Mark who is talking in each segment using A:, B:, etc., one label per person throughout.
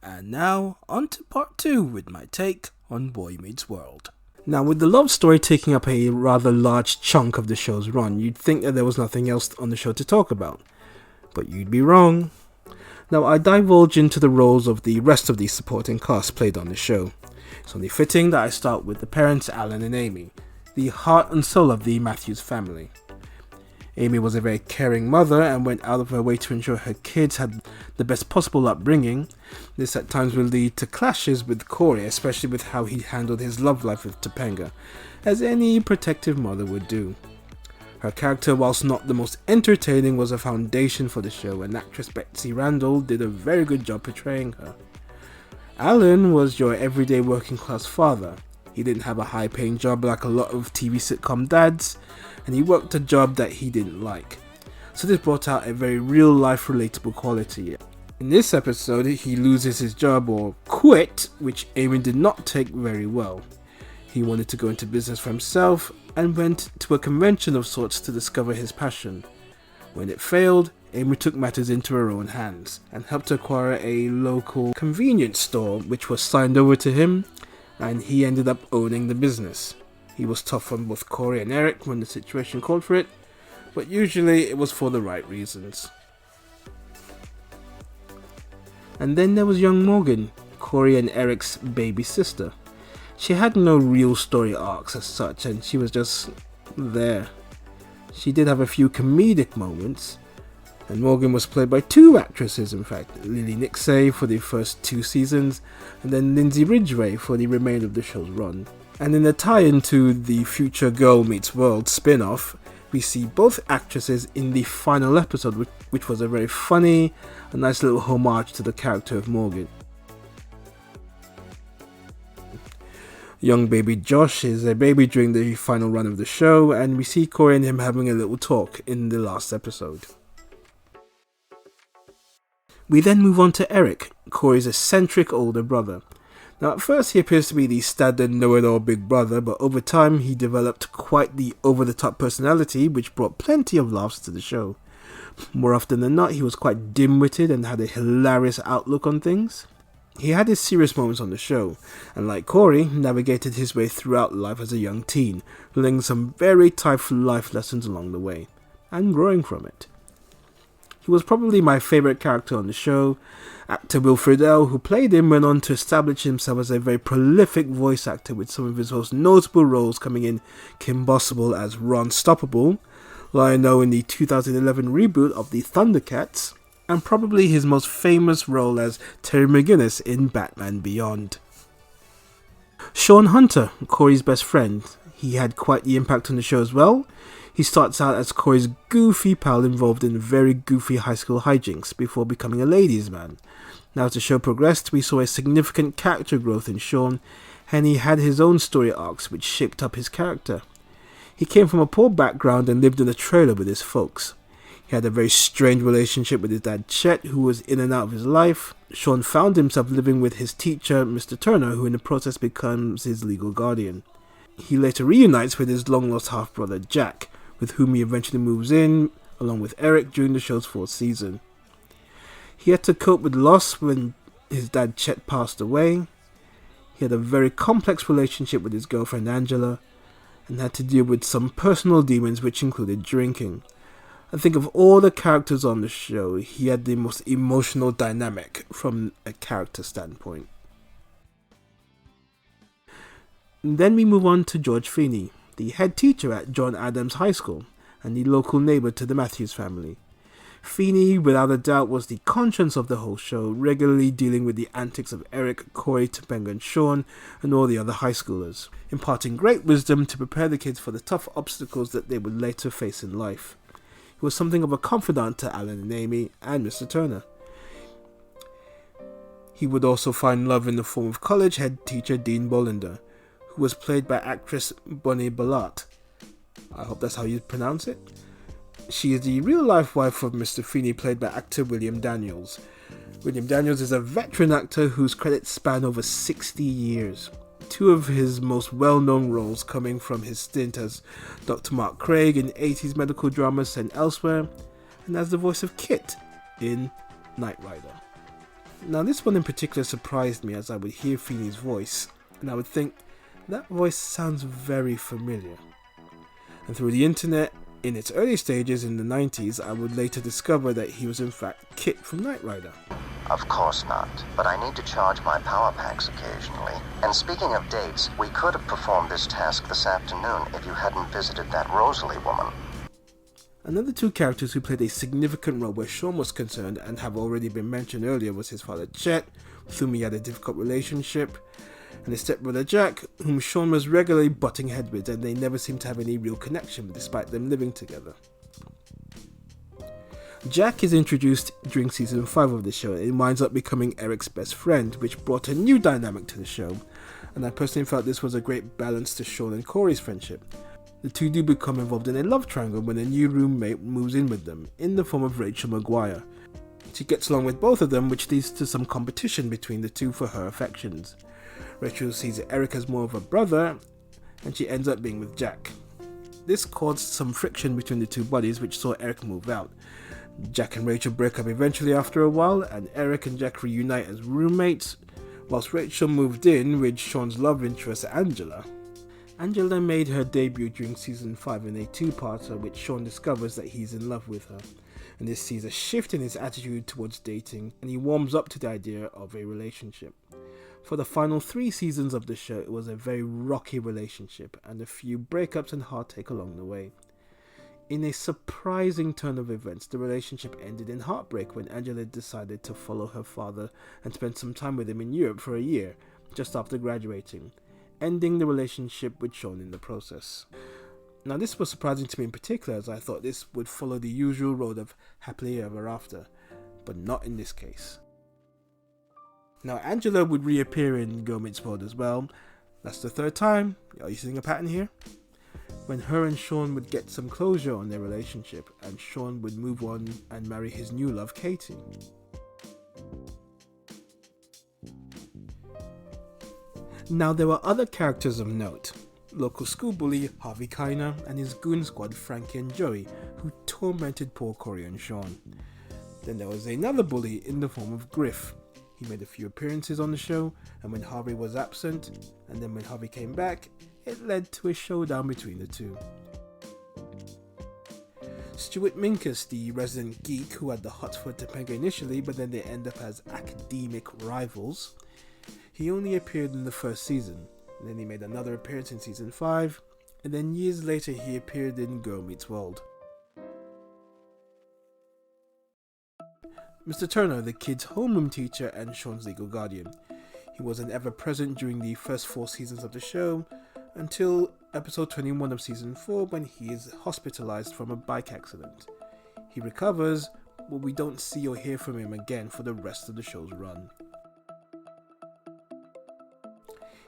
A: And now, on to part 2 with my take on Boy Meets World. Now, with the love story taking up a rather large chunk of the show's run, you'd think that there was nothing else on the show to talk about. But you'd be wrong. Now, I divulge into the roles of the rest of the supporting cast played on the show. It's only fitting that I start with the parents, Alan and Amy, the heart and soul of the Matthews family. Amy was a very caring mother and went out of her way to ensure her kids had the best possible upbringing. This at times will lead to clashes with Corey, especially with how he handled his love life with Topanga, as any protective mother would do. Her character, whilst not the most entertaining, was a foundation for the show, and actress Betsy Randall did a very good job portraying her. Alan was your everyday working class father. He didn't have a high paying job like a lot of TV sitcom dads, and he worked a job that he didn't like. So this brought out a very real life relatable quality. In this episode, he loses his job or quit, which Amy did not take very well. He wanted to go into business for himself and went to a convention of sorts to discover his passion. When it failed, Amy took matters into her own hands and helped acquire a local convenience store which was signed over to him, and he ended up owning the business. He was tough on both Corey and Eric when the situation called for it, but usually it was for the right reasons. And then there was young Morgan, Corey and Eric's baby sister. She had no real story arcs as such, and she was just there. She did have a few comedic moments, and Morgan was played by 2 actresses in fact, Lily Nixay for the first 2 seasons, and then Lindsay Ridgway for the remainder of the show's run. And in a tie-in to the future Girl Meets World spin-off, we see both actresses in the final episode, which was a very funny, a nice little homage to the character of Morgan. Young baby Josh is a baby during the final run of the show, and we see Corey and him having a little talk in the last episode. We then move on to Eric, Corey's eccentric older brother. Now at first he appears to be the standard know-it-all big brother, but over time he developed quite the over-the-top personality which brought plenty of laughs to the show. More often than not, he was quite dim-witted and had a hilarious outlook on things. He had his serious moments on the show, and like Corey, navigated his way throughout life as a young teen, learning some very tough life lessons along the way, and growing from it. He was probably my favourite character on the show. Actor Will Friedle, who played him, went on to establish himself as a very prolific voice actor, with some of his most notable roles coming in Kim Possible as Ron Stoppable, Lionel in the 2011 reboot of the Thundercats, and probably his most famous role as Terry McGinnis in Batman Beyond. Sean Hunter, Corey's best friend. He had quite the impact on the show as well. He starts out as Corey's goofy pal involved in very goofy high school hijinks before becoming a ladies' man. Now as the show progressed, we saw a significant character growth in Sean, and he had his own story arcs which shaped up his character. He came from a poor background and lived in a trailer with his folks. He had a very strange relationship with his dad Chet, who was in and out of his life. Sean found himself living with his teacher, Mr. Turner, who in the process becomes his legal guardian. He later reunites with his long-lost half-brother Jack, with whom he eventually moves in, along with Eric during the show's 4th season. He had to cope with loss when his dad Chet passed away. He had a very complex relationship with his girlfriend Angela, and had to deal with some personal demons which included drinking. I think of all the characters on the show, he had the most emotional dynamic from a character standpoint. And then we move on to George Feeney, the head teacher at John Adams High School and the local neighbour to the Matthews family. Feeney, without a doubt, was the conscience of the whole show, regularly dealing with the antics of Eric, Corey, Topanga and Sean and all the other high schoolers, imparting great wisdom to prepare the kids for the tough obstacles that they would later face in life. He was something of a confidant to Alan and Amy and Mr. Turner. He would also find love in the form of college head teacher Dean Bollinger, who was played by actress Bonnie Ballart. I hope that's how you pronounce it. She is the real-life wife of Mr. Feeney, played by actor William Daniels. William Daniels is a veteran actor whose credits span over 60 years. 2 of his most well-known roles coming from his stint as Dr. Mark Craig in 80s medical dramas and elsewhere, and as the voice of Kit in Knight Rider. Now this one in particular surprised me, as I would hear Feeney's voice and I would think, that voice sounds very familiar. And through the internet, in its early stages in the 90s, I would later discover that he was in fact Kit from Knight Rider.
B: Of course not, but I need to charge my power packs occasionally. And speaking of dates, we could have performed this task this afternoon if you hadn't visited that Rosalie woman.
A: Another two characters who played a significant role where Sean was concerned and have already been mentioned earlier was his father Chet, with whom he had a difficult relationship, and his stepbrother Jack, whom Sean was regularly butting heads with, and they never seemed to have any real connection despite them living together. Jack is introduced during season 5 of the show and it winds up becoming Eric's best friend, which brought a new dynamic to the show, and I personally felt this was a great balance to Sean and Corey's friendship. The two do become involved in a love triangle when a new roommate moves in with them, in the form of Rachel Maguire. She gets along with both of them, which leads to some competition between the two for her affections. Rachel sees Eric as more of a brother, and she ends up being with Jack. This caused some friction between the two buddies, which saw Eric move out. Jack and Rachel break up eventually after a while, and Eric and Jack reunite as roommates, whilst Rachel moved in with Sean's love interest Angela. Angela made her debut during season 5 in a two-parter, which Sean discovers that he's in love with her, and this sees a shift in his attitude towards dating, and he warms up to the idea of a relationship. For the final 3 seasons of the show, it was a very rocky relationship, and a few breakups and heartache along the way. In a surprising turn of events, the relationship ended in heartbreak when Angela decided to follow her father and spend some time with him in Europe for a year, just after graduating, ending the relationship with Sean in the process. Now this was surprising to me in particular, as I thought this would follow the usual road of happily ever after, but not in this case. Now Angela would reappear in Girl Meets World as well. That's the 3rd time. Are you seeing a pattern here? When her and Sean would get some closure on their relationship, and Sean would move on and marry his new love, Katie. Now there were other characters of note. Local school bully Harvey Kiner and his goon squad Frankie and Joey, who tormented poor Corey and Sean. Then there was another bully in the form of Griff. He made a few appearances on the show, and when Harvey was absent, and then when Harvey came back, it led to a showdown between the two. Stuart Minkus, the resident geek who had the hots for Topanga initially, but then they end up as academic rivals. He only appeared in the 1st season, and then he made another appearance in season 5, and then years later he appeared in Girl Meets World. Mr. Turner, the kid's homeroom teacher and Sean's legal guardian. He wasn't ever present during the first 4 seasons of the show, until episode 21 of season 4 when he is hospitalized from a bike accident. He recovers, but we don't see or hear from him again for the rest of the show's run.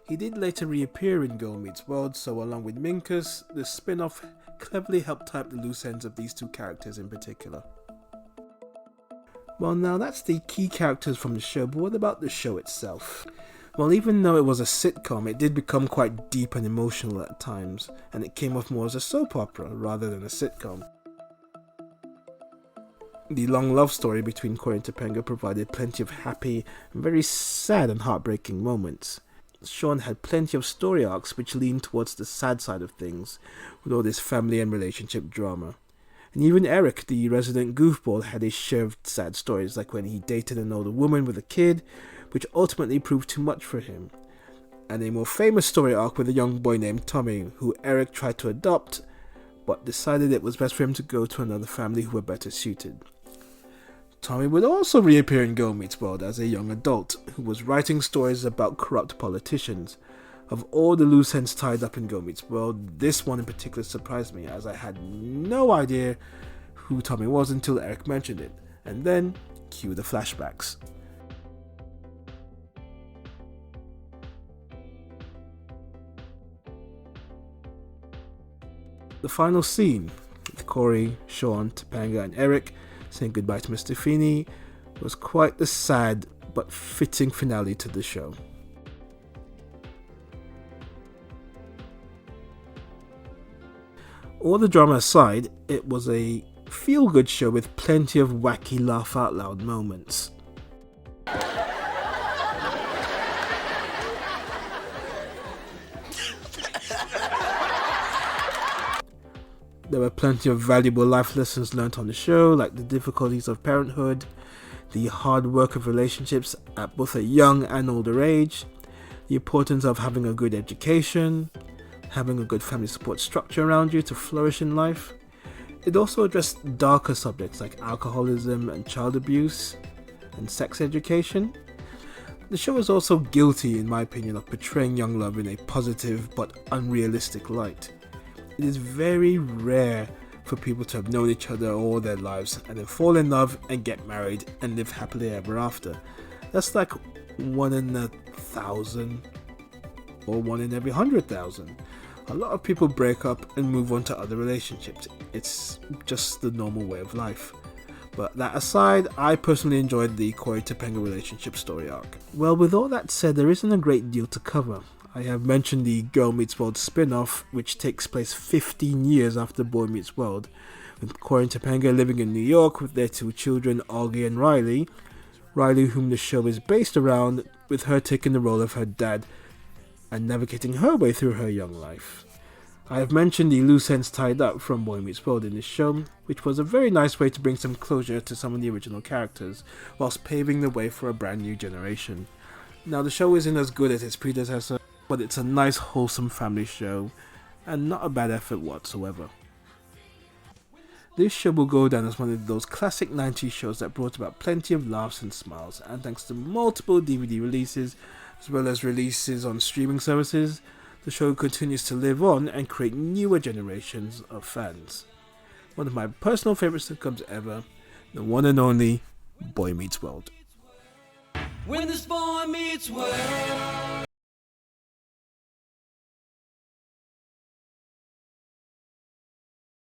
A: He did later reappear in Girl Meets World, so along with Minkus, the spin-off cleverly helped tie up the loose ends of these two characters in particular. Well, now that's the key characters from the show, but what about the show itself? Well, even though it was a sitcom, it did become quite deep and emotional at times, and it came off more as a soap opera rather than a sitcom. The long love story between Corey and Topanga provided plenty of happy and very sad and heartbreaking moments. Sean had plenty of story arcs which leaned towards the sad side of things, with all this family and relationship drama. And even Eric, the resident goofball, had his share of sad stories, like when he dated an older woman with a kid, which ultimately proved too much for him. And a more famous story arc with a young boy named Tommy, who Eric tried to adopt, but decided it was best for him to go to another family who were better suited. Tommy would also reappear in Girl Meets World as a young adult, who was writing stories about corrupt politicians. Of all the loose ends tied up in Girl Meets World, this one in particular surprised me, as I had no idea who Tommy was until Eric mentioned it, and then cue the flashbacks. The final scene, with Corey, Sean, Topanga and Eric saying goodbye to Mr. Feeney, was quite the sad but fitting finale to the show. All the drama aside, it was a feel-good show with plenty of wacky laugh-out-loud moments. There were plenty of valuable life lessons learnt on the show, like the difficulties of parenthood, the hard work of relationships at both a young and older age, the importance of having a good education, having a good family support structure around you to flourish in life. It also addressed darker subjects like alcoholism and child abuse and sex education. The show is also guilty, in my opinion, of portraying young love in a positive but unrealistic light. It is very rare for people to have known each other all their lives and then fall in love and get married and live happily ever after. That's like 1 in 1,000 or 1 in every 100,000. A lot of people break up and move on to other relationships. It's just the normal way of life. But that aside, I personally enjoyed the Corey Topanga relationship story arc. Well, with all that said, there isn't a great deal to cover. I have mentioned the Girl Meets World spin-off, which takes place 15 years after Boy Meets World, with Corey and Topanga living in New York with their 2 children, Augie and Riley. Riley, whom the show is based around, with her taking the role of her dad and navigating her way through her young life. I have mentioned the loose ends tied up from Boy Meets World in this show, which was a very nice way to bring some closure to some of the original characters, whilst paving the way for a brand new generation. Now, the show isn't as good as its predecessor, but it's a nice wholesome family show, and not a bad effort whatsoever. This show will go down as one of those classic 90s shows that brought about plenty of laughs and smiles, and thanks to multiple DVD releases, as well as releases on streaming services, the show continues to live on and create newer generations of fans. One of my personal favourite sitcoms ever, the one and only Boy Meets World.
C: When this boy meets world.